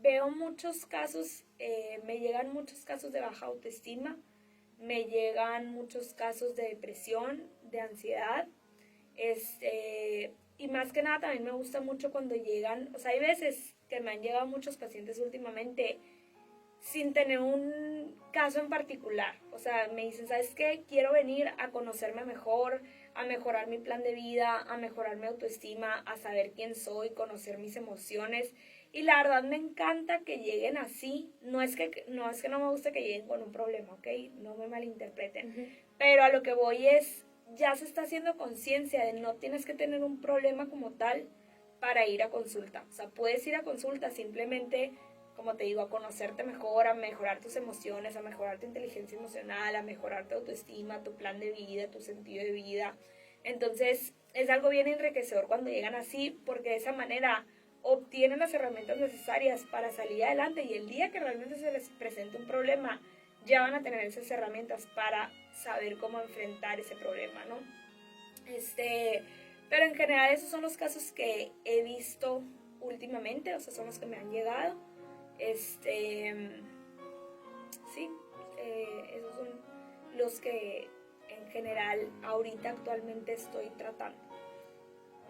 Veo muchos casos, me llegan muchos casos de baja autoestima, me llegan muchos casos de depresión, de ansiedad, y más que nada también me gusta mucho cuando llegan, o sea, hay veces que me han llegado muchos pacientes últimamente sin tener un caso en particular. O sea, me dicen, ¿sabes qué? Quiero venir a conocerme mejor, a mejorar mi plan de vida, a mejorar mi autoestima, a saber quién soy, conocer mis emociones. Y la verdad me encanta que lleguen así. No es que no me gusta que lleguen con un problema, ¿ok? No me malinterpreten. Pero a lo que voy es, ya se está haciendo conciencia de no tienes que tener un problema como tal para ir a consulta. O sea, puedes ir a consulta simplemente, como te digo, a conocerte mejor, a mejorar tus emociones, a mejorar tu inteligencia emocional, a mejorar tu autoestima, tu plan de vida, tu sentido de vida. Entonces, es algo bien enriquecedor cuando llegan así, porque de esa manera obtienen las herramientas necesarias para salir adelante y el día que realmente se les presente un problema, ya van a tener esas herramientas para saber cómo enfrentar ese problema, ¿no? Pero en general esos son los casos que he visto últimamente, o sea, son los que me han llegado. Sí, esos son los que en general ahorita actualmente estoy tratando.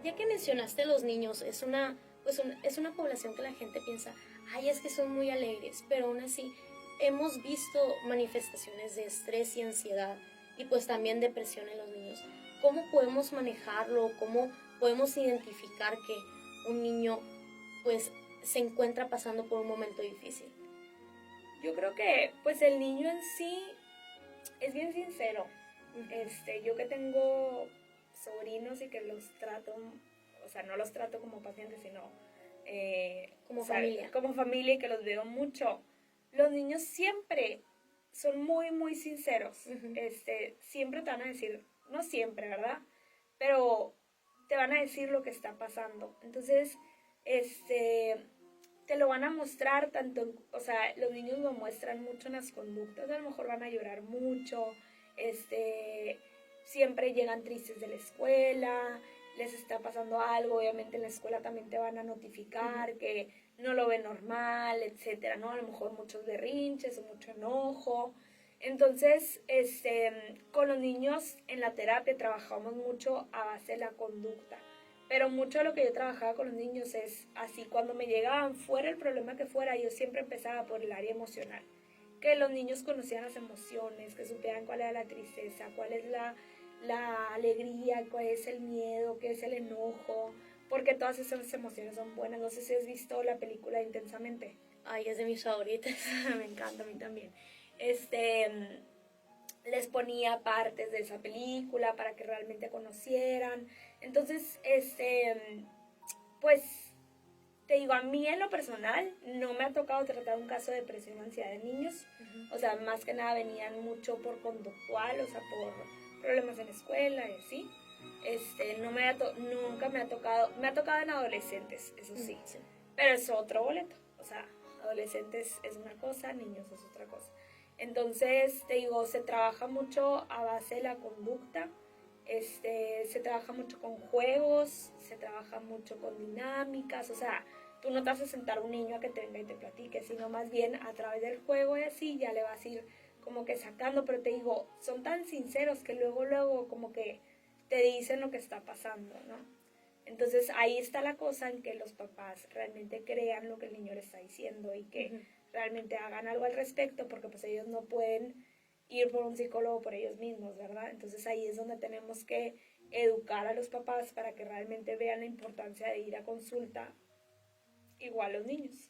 Ya que mencionaste a los niños, es una población que la gente piensa, ay, es que son muy alegres, pero aún así hemos visto manifestaciones de estrés y ansiedad y pues también depresión en los niños. ¿Cómo podemos manejarlo? ¿Cómo podemos identificar que un niño pues se encuentra pasando por un momento difícil? Yo creo que pues el niño en sí es bien sincero. Yo que tengo sobrinos y que los trato, o sea, no los trato como pacientes, sino como familia. Como familia, y que los veo mucho. Los niños siempre son muy, muy sinceros. Siempre te van a decir, no siempre, ¿verdad? Pero te van a decir lo que está pasando. Entonces, te lo van a mostrar tanto, o sea, los niños lo muestran mucho en las conductas, a lo mejor van a llorar mucho, siempre llegan tristes de la escuela, les está pasando algo, obviamente en la escuela también te van a notificar que no lo ven normal, etcétera, ¿no? A lo mejor muchos berrinches o mucho enojo. Entonces, con los niños en la terapia trabajamos mucho a base de la conducta. Pero mucho de lo que yo trabajaba con los niños es así, cuando me llegaban, fuera el problema que fuera, yo siempre empezaba por el área emocional. Que los niños conocieran las emociones, que supieran cuál era la tristeza, cuál es la alegría, cuál es el miedo, qué es el enojo, porque todas esas emociones son buenas. No sé si has visto la película Intensamente. Ay, es de mis favoritas. Me encanta, a mí también. Les ponía partes de esa película para que realmente conocieran. Entonces, pues, te digo, a mí en lo personal no me ha tocado tratar un caso de depresión o ansiedad de niños. O sea, más que nada venían mucho por conductual, o sea, por problemas en la escuela y así. Nunca me ha tocado en adolescentes, eso sí. Pero es otro boleto. O sea, adolescentes es una cosa, niños es otra cosa. Entonces, te digo, se trabaja mucho a base de la conducta, se trabaja mucho con juegos, se trabaja mucho con dinámicas, o sea, tú no te vas a sentar a un niño a que te venga y te platique, sino más bien a través del juego y así ya le vas a ir como que sacando, pero te digo, son tan sinceros que luego como que te dicen lo que está pasando, ¿no? Entonces ahí está la cosa en que los papás realmente crean lo que el niño le está diciendo y que realmente hagan algo al respecto, porque pues ellos no pueden ir por un psicólogo por ellos mismos, ¿verdad? Entonces ahí es donde tenemos que educar a los papás para que realmente vean la importancia de ir a consulta igual los niños.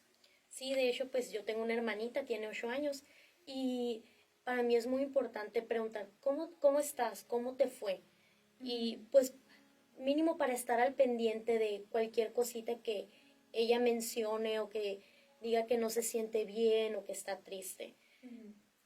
Sí, de hecho, pues yo tengo una hermanita, tiene 8 años, y para mí es muy importante preguntar, ¿cómo estás? ¿Cómo te fue? Y pues mínimo para estar al pendiente de cualquier cosita que ella mencione o que diga que no se siente bien o que está triste.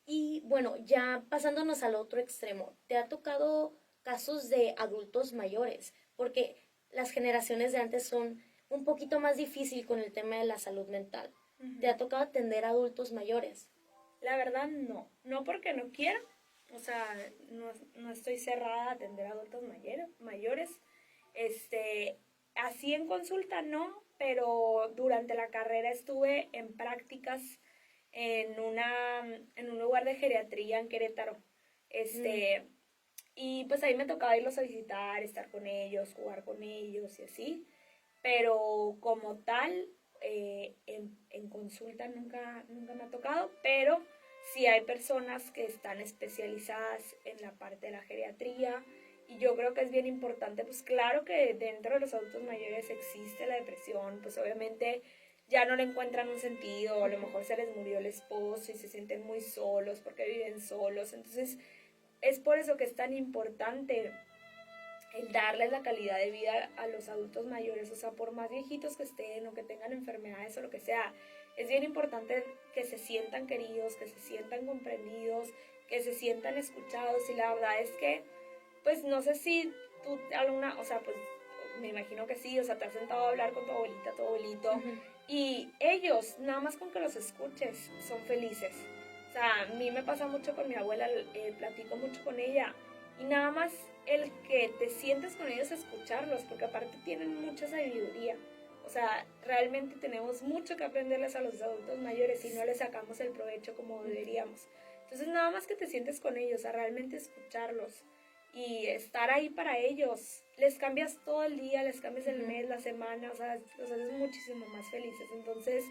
Y bueno, ya pasándonos al otro extremo, ¿te ha tocado casos de adultos mayores? Porque las generaciones de antes son un poquito más difícil con el tema de la salud mental. ¿Te ha tocado atender a adultos mayores? La verdad no porque no quiera, o sea, no estoy cerrada a atender a adultos mayores. Así en consulta no, pero durante la carrera estuve en prácticas en un lugar de geriatría en Querétaro. Y pues ahí me tocaba irlos a visitar, estar con ellos, jugar con ellos y así. Pero como tal, en consulta nunca me ha tocado, pero sí hay personas que están especializadas en la parte de la geriatría y yo creo que es bien importante, pues claro que dentro de los adultos mayores existe la depresión, pues obviamente ya no le encuentran un sentido, a lo mejor se les murió el esposo y se sienten muy solos porque viven solos, entonces es por eso que es tan importante el darles la calidad de vida a los adultos mayores, o sea, por más viejitos que estén o que tengan enfermedades o lo que sea, es bien importante que se sientan queridos, que se sientan comprendidos, que se sientan escuchados y la verdad es que, pues no sé si tú alguna, o sea, pues me imagino que sí, o sea, te has sentado a hablar con tu abuelita, tu abuelito y ellos, nada más con que los escuches, son felices. O sea, a mí me pasa mucho con mi abuela, platico mucho con ella y nada más el que te sientes con ellos a escucharlos, porque aparte tienen mucha sabiduría. O sea, realmente tenemos mucho que aprenderles a los adultos mayores y no les sacamos el provecho como deberíamos. Entonces, nada más que te sientes con ellos, a realmente escucharlos y estar ahí para ellos. Les cambias todo el día, les cambias el mes, la semana, o sea, los haces muchísimo más felices. Entonces,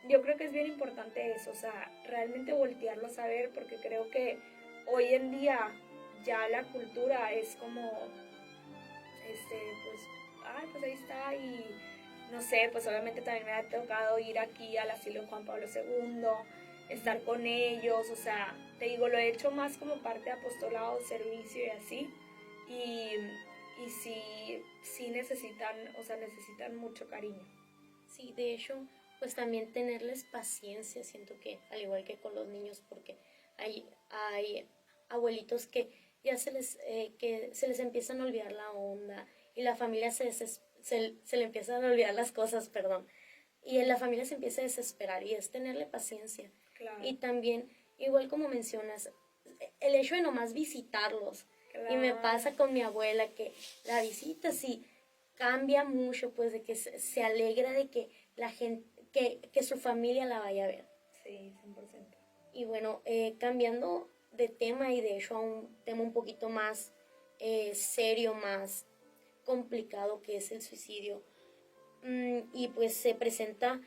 yo creo que es bien importante eso, o sea, realmente voltearlos a ver, porque creo que hoy en día ya la cultura es como, pues, ay, pues ahí está y no sé, pues obviamente también me ha tocado ir aquí al asilo Juan Pablo II, estar con ellos, o sea, te digo, lo he hecho más como parte de apostolado, servicio y así, y sí necesitan, o sea, necesitan mucho cariño. Sí, de hecho, pues también tenerles paciencia, siento que al igual que con los niños, porque hay abuelitos que ya que se les empiezan a olvidar la onda y la familia se le empiezan a olvidar las cosas, perdón, y en la familia se empieza a desesperar y es tenerle paciencia. Claro. Y también, igual como mencionas, el hecho de nomás visitarlos. Claro. Y me pasa con mi abuela que la visita sí cambia mucho, pues de que se alegra de que la gente, que su familia la vaya a ver. Sí, 100%. Y bueno, cambiando de tema y de hecho a un tema un poquito más serio, más complicado que es el suicidio. Y pues se presenta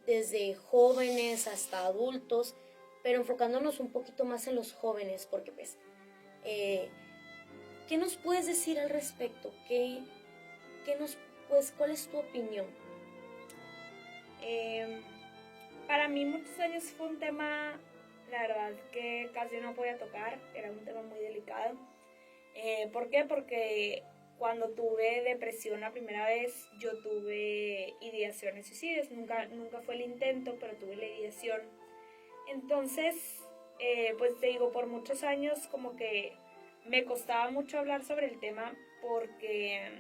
desde jóvenes hasta adultos, pero enfocándonos un poquito más en los jóvenes, porque pues, ¿qué nos puedes decir al respecto? ¿Cuál es tu opinión? Para mí muchos años fue un tema, la verdad, que casi no podía tocar, era un tema muy delicado. ¿Por qué? Porque cuando tuve depresión la primera vez, yo tuve ideaciones suicidas, nunca fue el intento, pero tuve la ideación. Entonces, pues te digo, por muchos años como que me costaba mucho hablar sobre el tema porque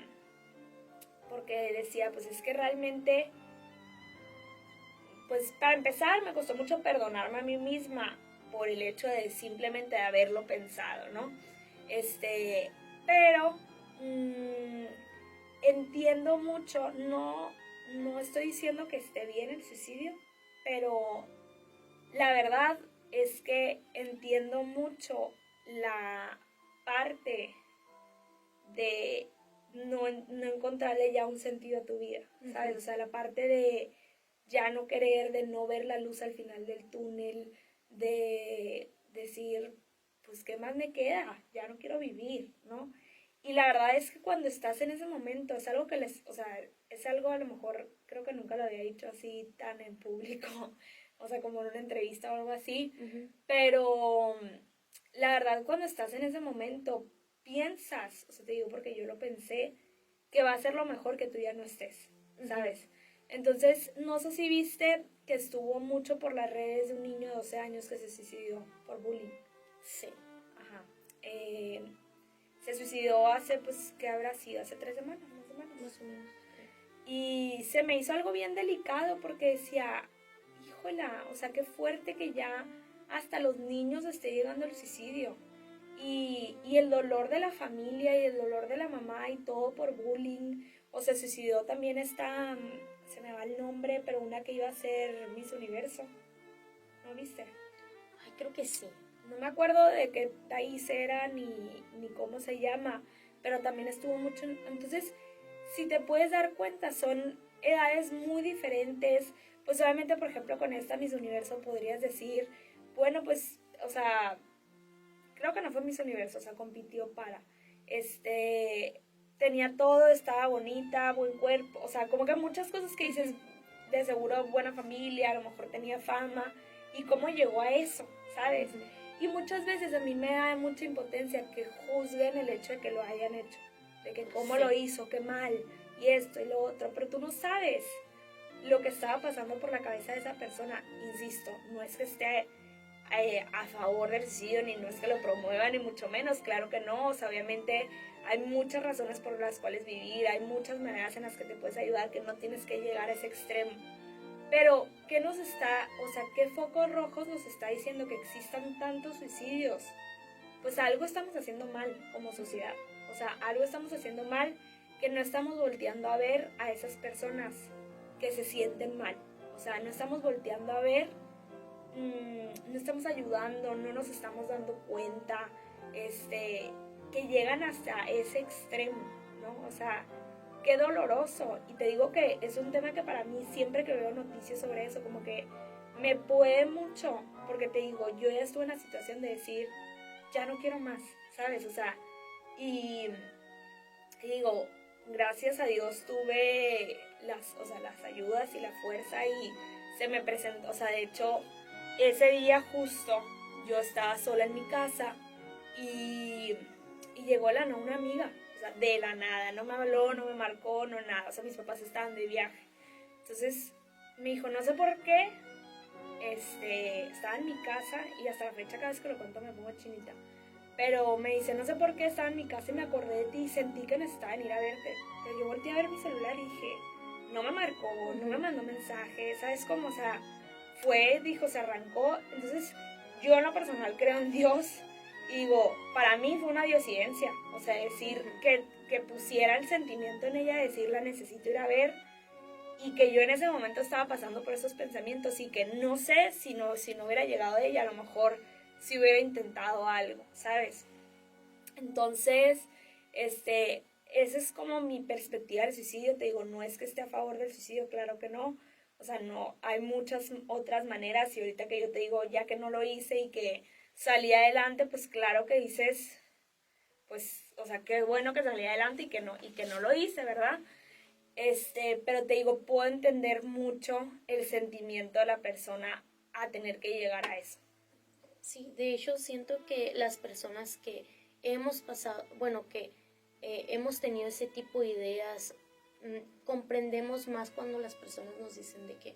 decía, pues es que realmente, pues para empezar me costó mucho perdonarme a mí misma por el hecho de simplemente haberlo pensado, ¿no? Pero entiendo mucho, no estoy diciendo que esté bien el suicidio, pero la verdad es que entiendo mucho la parte de no encontrarle ya un sentido a tu vida, ¿sabes? O sea, la parte de ya no querer, de no ver la luz al final del túnel, de decir, pues, ¿qué más me queda? Ya no quiero vivir, ¿no? Y la verdad es que cuando estás en ese momento, es algo que o sea, es algo a lo mejor, creo que nunca lo había dicho así tan en público, o sea, como en una entrevista o algo así, pero la verdad cuando estás en ese momento, piensas, o sea, te digo porque yo lo pensé, que va a ser lo mejor que tú ya no estés, ¿sabes? Entonces, no sé si viste que estuvo mucho por las redes de un niño de 12 años que se suicidó por bullying. Sí. Ajá. Se suicidó hace, pues, ¿qué habrá sido? Hace 3 semanas, más o menos. Más o menos. Y se me hizo algo bien delicado porque decía, híjola, o sea, qué fuerte que ya hasta los niños esté llegando al suicidio. Y el dolor de la familia y el dolor de la mamá y todo por bullying. O se suicidó también esta, se me va el nombre, pero una que iba a ser Miss Universo. ¿No viste? Ay, creo que sí. No me acuerdo de qué país era ni cómo se llama, pero también estuvo mucho. Entonces, si te puedes dar cuenta, son edades muy diferentes. Pues obviamente, por ejemplo, con esta Miss Universo podrías decir, bueno, pues, o sea, creo que no fue Miss Universo, o sea, compitió para, tenía todo, estaba bonita, buen cuerpo, o sea, como que muchas cosas que dices, de seguro buena familia, a lo mejor tenía fama, y cómo llegó a eso, ¿sabes? Y muchas veces a mí me da mucha impotencia que juzguen el hecho de que lo hayan hecho, de que cómo lo hizo, qué mal, y esto y lo otro, pero tú no sabes lo que estaba pasando por la cabeza de esa persona. Insisto, no es que esté a favor del suicidio, ni no es que lo promueva, ni mucho menos, claro que no, o sea, obviamente hay muchas razones por las cuales vivir, hay muchas maneras en las que te puedes ayudar, que no tienes que llegar a ese extremo. Pero, ¿qué nos está, o sea, qué focos rojos nos está diciendo que existan tantos suicidios? Pues algo estamos haciendo mal como sociedad. O sea, algo estamos haciendo mal que no estamos volteando a ver a esas personas que se sienten mal. O sea, no estamos volteando a ver, no estamos ayudando, no nos estamos dando cuenta, que llegan hasta ese extremo, ¿no? O sea, qué doloroso. Y te digo que es un tema que para mí, siempre que veo noticias sobre eso, como que me puede mucho, porque te digo, yo ya estuve en la situación de decir, ya no quiero más, ¿sabes? O sea, y digo, gracias a Dios tuve las ayudas y la fuerza y se me presentó, o sea, de hecho, ese día justo yo estaba sola en mi casa y llegó una amiga, o sea, de la nada, no me habló, no me marcó, no nada, o sea, mis papás estaban de viaje. Entonces me dijo, no sé por qué, estaba en mi casa y hasta la fecha cada vez que lo cuento me pongo chinita. Pero me dice, no sé por qué estaba en mi casa y me acordé de ti y sentí que necesitaba venir a verte. Pero yo volteé a ver mi celular y dije, no me marcó, no me mandó mensaje, ¿sabes cómo? O sea, dijo, se arrancó. Entonces, yo en lo personal creo en Dios y digo, para mí fue una diosidencia. O sea, decir que pusiera el sentimiento en ella, decir, la necesito ir a ver. Y que yo en ese momento estaba pasando por esos pensamientos y que no sé si no hubiera llegado a ella, a lo mejor si hubiera intentado algo, ¿sabes? Entonces, esa es como mi perspectiva del suicidio. Te digo, no es que esté a favor del suicidio, claro que no. O sea, no, hay muchas otras maneras y ahorita que yo te digo, ya que no lo hice y que salí adelante, pues claro que dices, pues, o sea, qué bueno que salí adelante y que no lo hice, ¿verdad? Pero te digo, puedo entender mucho el sentimiento de la persona a tener que llegar a eso. Sí, de hecho siento que las personas que hemos pasado, bueno, que hemos tenido ese tipo de ideas, comprendemos más cuando las personas nos dicen de que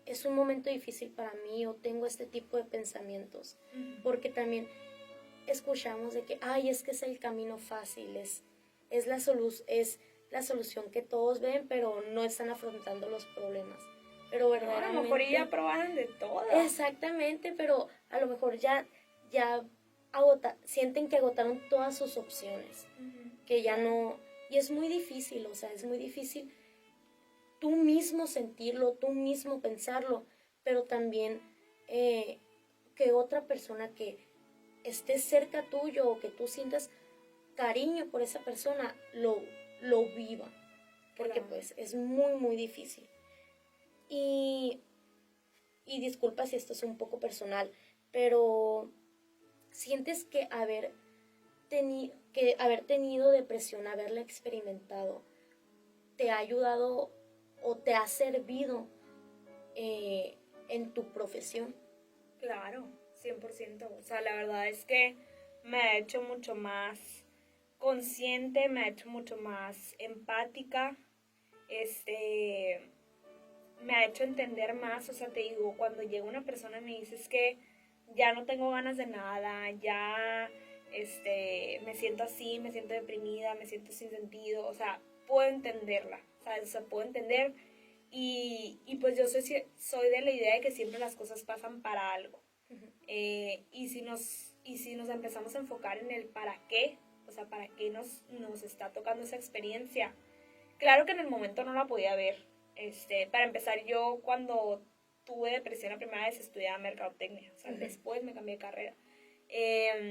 es un momento difícil para mí o tengo este tipo de pensamientos, porque también escuchamos de que, ay, es que es el camino fácil, es la solución que todos ven, pero no están afrontando los problemas. Pero verdaderamente, a lo mejor ya probaron de todo. Exactamente, pero a lo mejor ya sienten que agotaron todas sus opciones, que ya no, y es muy difícil, o sea, es muy difícil tú mismo sentirlo, tú mismo pensarlo, pero también que otra persona que esté cerca tuyo o que tú sientas cariño por esa persona lo viva, porque Claro. pues es muy, muy difícil. Y disculpa si esto es un poco personal, pero sientes que haber tenido, que haber tenido depresión, haberla experimentado, te ha ayudado o te ha servido en tu profesión? Claro, 100%. O sea, la verdad es que me ha hecho mucho más consciente, me ha hecho mucho más empática, me ha hecho entender más. O sea, te digo, cuando llega una persona y me dice es que ya no tengo ganas de nada, ya me siento así, me siento deprimida, me siento sin sentido, o sea, puedo entenderla, ¿sabes? O sea, puedo entender y pues yo soy de la idea de que siempre las cosas pasan para algo. Ujú. Y si nos empezamos a enfocar en el para qué, o sea, para qué nos está tocando esa experiencia. Claro que en el momento no la podía ver. Para empezar, yo cuando tuve depresión la primera vez estudiaba mercadotecnia, o sea, Ujú. después me cambié de carrera.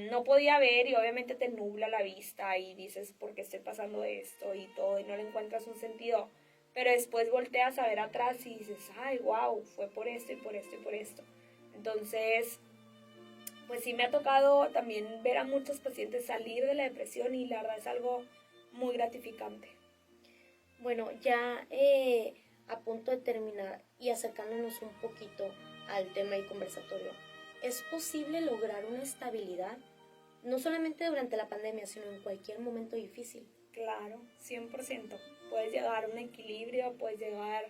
No podía ver y obviamente te nubla la vista y dices, ¿por qué estoy pasando esto? Y todo, y no le encuentras un sentido. Pero después volteas a ver atrás y dices, ay, wow, fue por esto y por esto y por esto. Entonces, pues sí me ha tocado también ver a muchos pacientes salir de la depresión y la verdad es algo muy gratificante. Bueno, ya a punto de terminar y acercándonos un poquito al tema del conversatorio, ¿es posible lograr una estabilidad, no solamente durante la pandemia, sino en cualquier momento difícil? Claro, 100%. Puedes llegar a un equilibrio, puedes llegar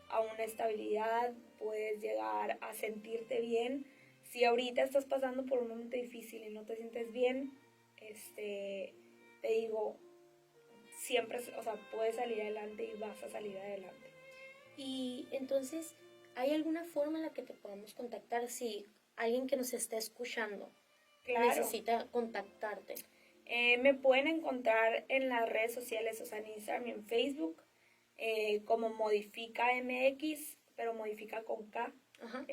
a una estabilidad, puedes llegar a sentirte bien. Si ahorita estás pasando por un momento difícil y no te sientes bien, te digo, siempre, o sea, puedes salir adelante y vas a salir adelante. Y entonces, ¿hay alguna forma en la que te podamos contactar si alguien que nos está escuchando Claro. necesita contactarte? Me pueden encontrar en las redes sociales, o sea, en Instagram y en Facebook, como Modifica MX, pero Modifica con K. Ajá.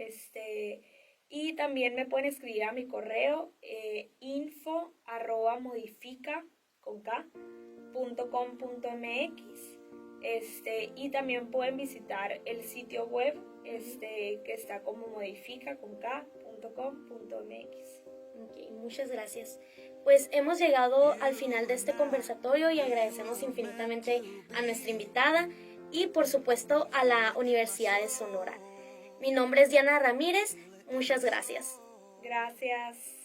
Y también me pueden escribir a mi correo, info@modifica con K, .com.mx. Y también pueden visitar el sitio web que está como modifica.com.mx. Ok, muchas gracias. Pues hemos llegado al final de este conversatorio y agradecemos infinitamente a nuestra invitada y por supuesto a la Universidad de Sonora. Mi nombre es Diana Ramírez, muchas gracias. Gracias.